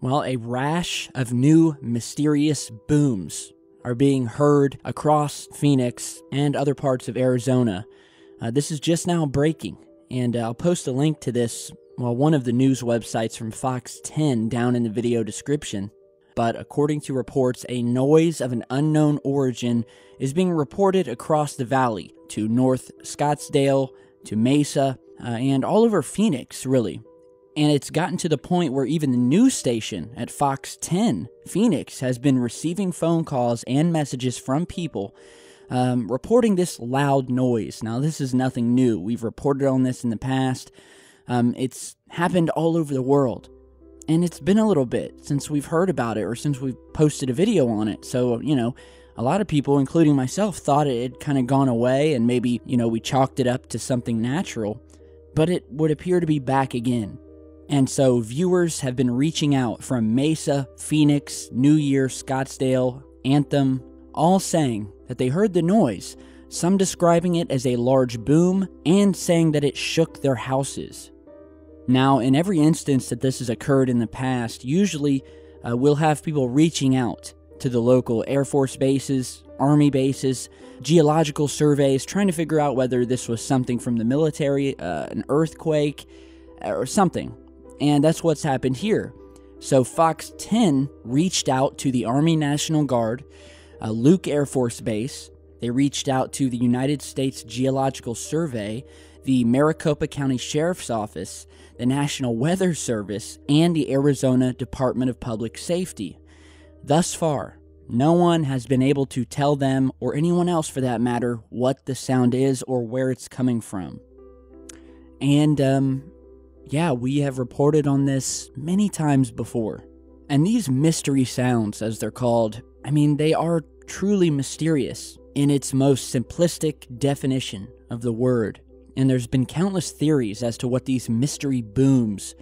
Well, a rash of new mysterious booms are being heard across Phoenix and other parts of Arizona. This is just now breaking, and I'll post a link to this, one of the news websites from Fox 10 down in the video description. But according to reports, a noise of an unknown origin is being reported across the valley to North Scottsdale, to Mesa, and all over Phoenix, really. And it's gotten to the point where even the news station at Fox 10 Phoenix has been receiving phone calls and messages from people reporting this loud noise. Now, this is nothing new. We've reported on this in the past. It's happened all over the world. And it's been a little bit since we've heard about it or since we've posted a video on it. So, a lot of people, including myself, thought it had kind of gone away and maybe, we chalked it up to something natural. But it would appear to be back again. And so viewers have been reaching out from Mesa, Phoenix, New Year, Scottsdale, Anthem, all saying that they heard the noise, some describing it as a large boom and saying that it shook their houses. Now, in every instance that this has occurred in the past, usually we'll have people reaching out to the local Air Force bases, Army bases, geological surveys, trying to figure out whether this was something from the military, an earthquake, or something. And that's what's happened here. So Fox 10 reached out to the Army National Guard, Luke Air Force Base. They reached out to the United States Geological Survey, the Maricopa County Sheriff's Office, the National Weather Service, and the Arizona Department of Public Safety. Thus far, no one has been able to tell them, or anyone else for that matter, what the sound is or where it's coming from. And, yeah, we have reported on this many times before. And these mystery sounds, as they're called, they are truly mysterious in its most simplistic definition of the word. And there's been countless theories as to what these mystery booms,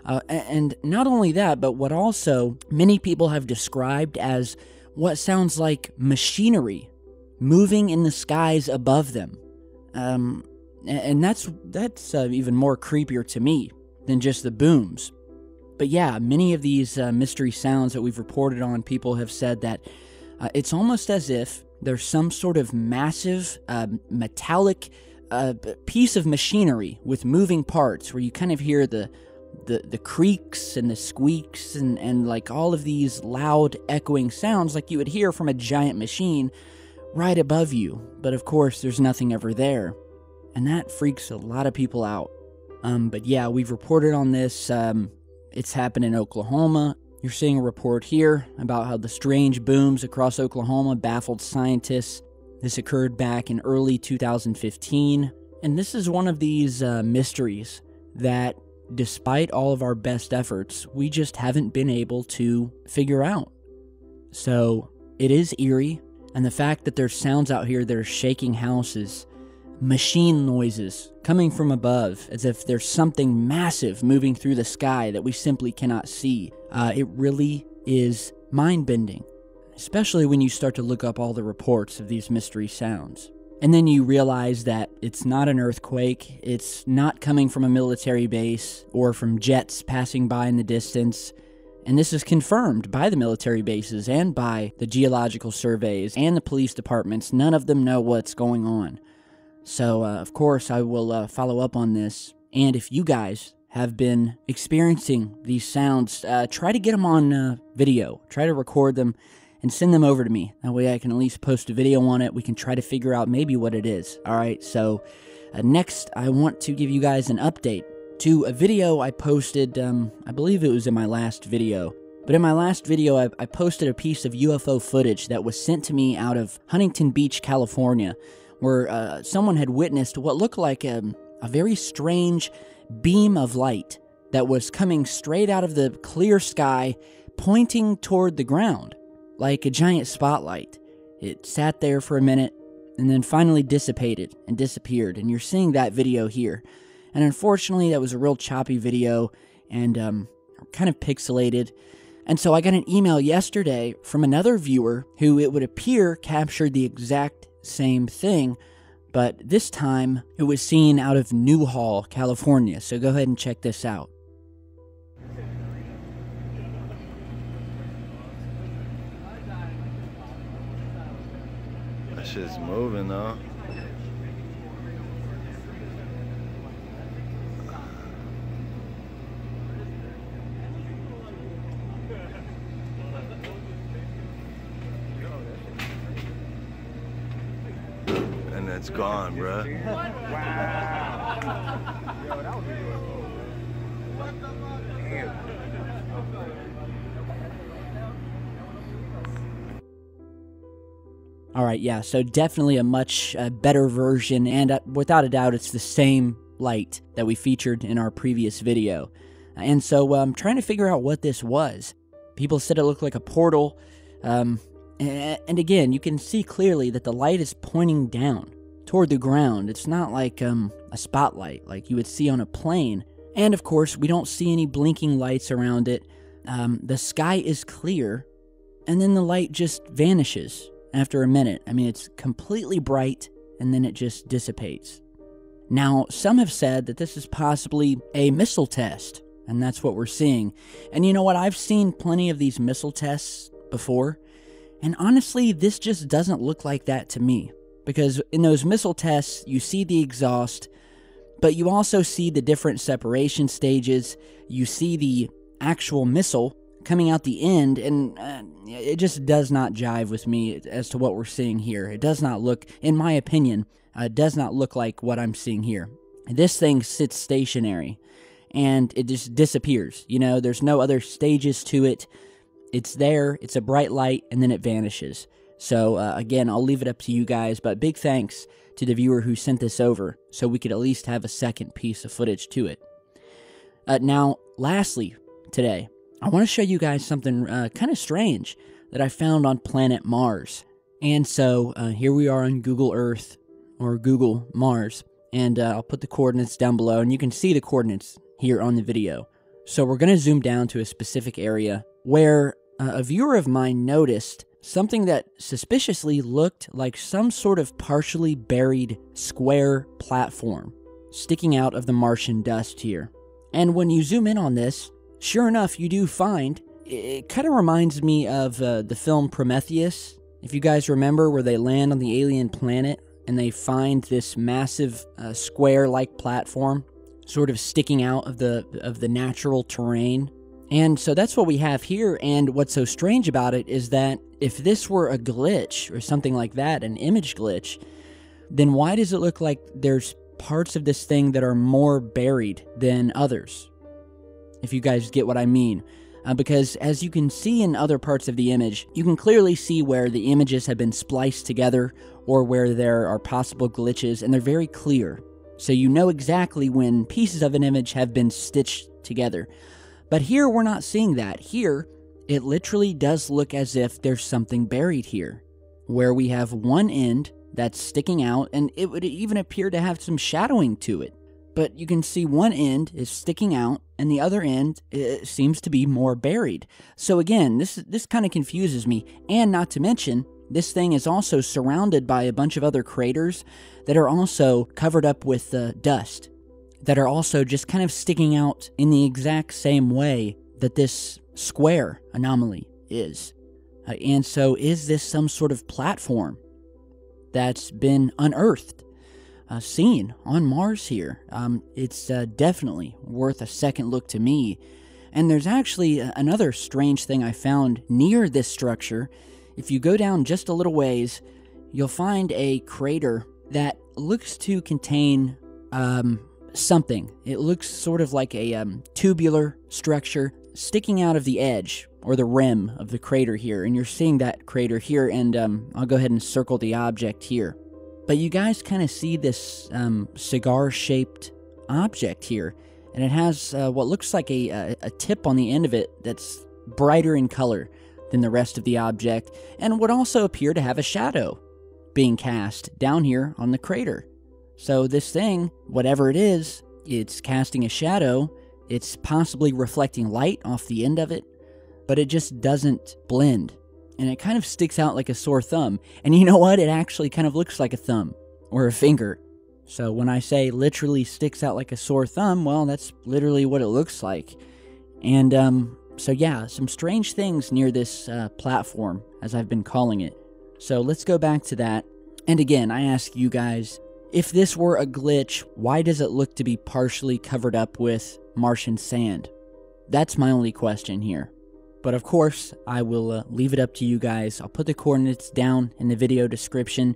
and not only that, but what also many people have described as what sounds like machinery moving in the skies above them. And that's even more creepier to me than just the booms. But yeah, many of these mystery sounds that we've reported on, people have said that it's almost as if there's some sort of massive metallic piece of machinery with moving parts where you kind of hear the creaks and the squeaks and like all of these loud echoing sounds like you would hear from a giant machine right above you. But of course, there's nothing ever there. And that freaks a lot of people out. But yeah, we've reported on this. It's happened in Oklahoma. You're seeing a report here about how the strange booms across Oklahoma baffled scientists. This occurred back in early 2015. And this is one of these mysteries that, despite all of our best efforts, we just haven't been able to figure out. So it is eerie. And the fact that there's sounds out here that are shaking houses, machine noises coming from above, as if there's something massive moving through the sky that we simply cannot see. It really is mind-bending, especially when you start to look up all the reports of these mystery sounds. And then you realize that it's not an earthquake, it's not coming from a military base or from jets passing by in the distance. And this is confirmed by the military bases and by the geological surveys and the police departments. None of them know what's going on. So, of course, I will follow up on this. And if you guys have been experiencing these sounds, try to get them on video. Try to record them and send them over to me. That way I can at least post a video on it. We can try to figure out maybe what it is. Alright, so next I want to give you guys an update to a video I posted, I believe it was in my last video. But in my last video, I posted a piece of UFO footage that was sent to me out of Huntington Beach, California, where someone had witnessed what looked like a a very strange beam of light that was coming straight out of the clear sky, pointing toward the ground, like a giant spotlight. It sat there for a minute, and then finally dissipated and disappeared, and you're seeing that video here. And unfortunately, that was a real choppy video, and kind of pixelated. And so I got an email yesterday from another viewer who it would appear captured the exact same thing, but this time it was seen out of Newhall, California. So go ahead and check this out. That shit's moving though. And it's gone, bruh. All right, yeah, so definitely a much better version, and without a doubt, it's the same light that we featured in our previous video. And so I'm trying to figure out what this was. People said it looked like a portal, and again, you can see clearly that the light is pointing down toward the ground. It's not like a spotlight like you would see on a plane. And of course, we don't see any blinking lights around it. The sky is clear, and then the light just vanishes after a minute. I mean, it's completely bright, and then it just dissipates. Now, some have said that this is possibly a missile test, and that's what we're seeing. And you know what? I've seen plenty of these missile tests before, and honestly, this just doesn't look like that to me. Because in those missile tests, you see the exhaust, but you also see the different separation stages. You see the actual missile coming out the end, and it just does not jive with me as to what we're seeing here. It does not look, in my opinion, does not look like what I'm seeing here. This thing sits stationary, and it just disappears. You know, there's no other stages to it. It's there, it's a bright light, and then it vanishes. So, again, I'll leave it up to you guys, but big thanks to the viewer who sent this over so we could at least have a second piece of footage to it. Now, lastly, today, I want to show you guys something kind of strange that I found on planet Mars. And so, here we are on Google Earth, or Google Mars, and I'll put the coordinates down below, and you can see the coordinates here on the video. So we're going to zoom down to a specific area where a viewer of mine noticed something that suspiciously looked like some sort of partially buried square platform sticking out of the Martian dust here. And when you zoom in on this, sure enough, you do find, it kind of reminds me of the film Prometheus. If you guys remember, where they land on the alien planet and they find this massive square-like platform sort of sticking out of the natural terrain. And so that's what we have here, and what's so strange about it is that if this were a glitch or something like that, an image glitch, then why does it look like there's parts of this thing that are more buried than others? If you guys get what I mean. Because as you can see in other parts of the image, you can clearly see where the images have been spliced together or where there are possible glitches, and they're very clear. So you know exactly when pieces of an image have been stitched together. But here, we're not seeing that. Here, it literally does look as if there's something buried here, where we have one end that's sticking out, and it would even appear to have some shadowing to it. But you can see one end is sticking out, and the other end seems to be more buried. So again, this kind of confuses me, and not to mention, this thing is also surrounded by a bunch of other craters that are also covered up with dust, that are also just kind of sticking out in the exact same way that this square anomaly is. And so is this some sort of platform that's been unearthed, seen on Mars here? It's definitely worth a second look to me. And there's actually another strange thing I found near this structure. If you go down just a little ways, you'll find a crater that looks to contain something. It looks sort of like a tubular structure sticking out of the edge or the rim of the crater here, and you're seeing that crater here, and I'll go ahead and circle the object here. But you guys kind of see this cigar-shaped object here, and it has what looks like a tip on the end of it that's brighter in color than the rest of the object, and would also appear to have a shadow being cast down here on the crater. So this thing, whatever it is, it's casting a shadow. It's possibly reflecting light off the end of it, but it just doesn't blend. And it kind of sticks out like a sore thumb. And you know what? It actually kind of looks like a thumb or a finger. So when I say literally sticks out like a sore thumb, well, that's literally what it looks like. And so yeah, some strange things near this platform, as I've been calling it. So let's go back to that. And again, I ask you guys, if this were a glitch, why does it look to be partially covered up with Martian sand? That's my only question here. But of course, I will leave it up to you guys. I'll put the coordinates down in the video description.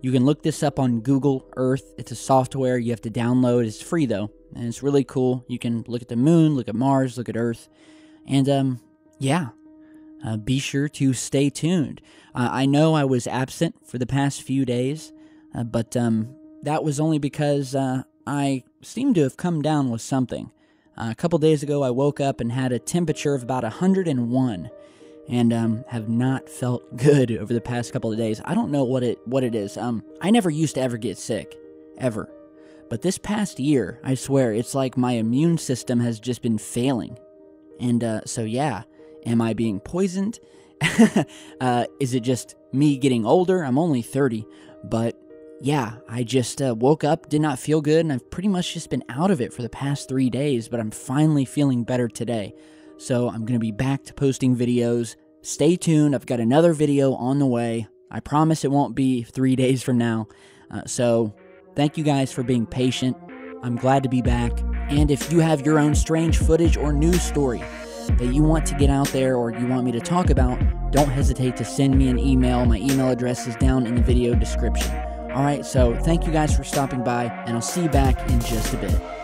You can look this up on Google Earth. It's a software you have to download. It's free though, and it's really cool. You can look at the moon, look at Mars, look at Earth. And yeah, be sure to stay tuned. I know I was absent for the past few days, but that was only because I seem to have come down with something. A couple days ago, I woke up and had a temperature of about 101, and have not felt good over the past couple of days. I don't know what it is. I never used to ever get sick, ever. But this past year, I swear, it's like my immune system has just been failing. And so yeah, am I being poisoned? Is it just me getting older? I'm only 30, but yeah, I just woke up, did not feel good, and I've pretty much just been out of it for the past 3 days, but I'm finally feeling better today. So I'm going to be back to posting videos. Stay tuned. I've got another video on the way. I promise it won't be 3 days from now. So thank you guys for being patient. I'm glad to be back. And if you have your own strange footage or news story that you want to get out there or you want me to talk about, don't hesitate to send me an email. My email address is down in the video description. Alright, so thank you guys for stopping by, and I'll see you back in just a bit.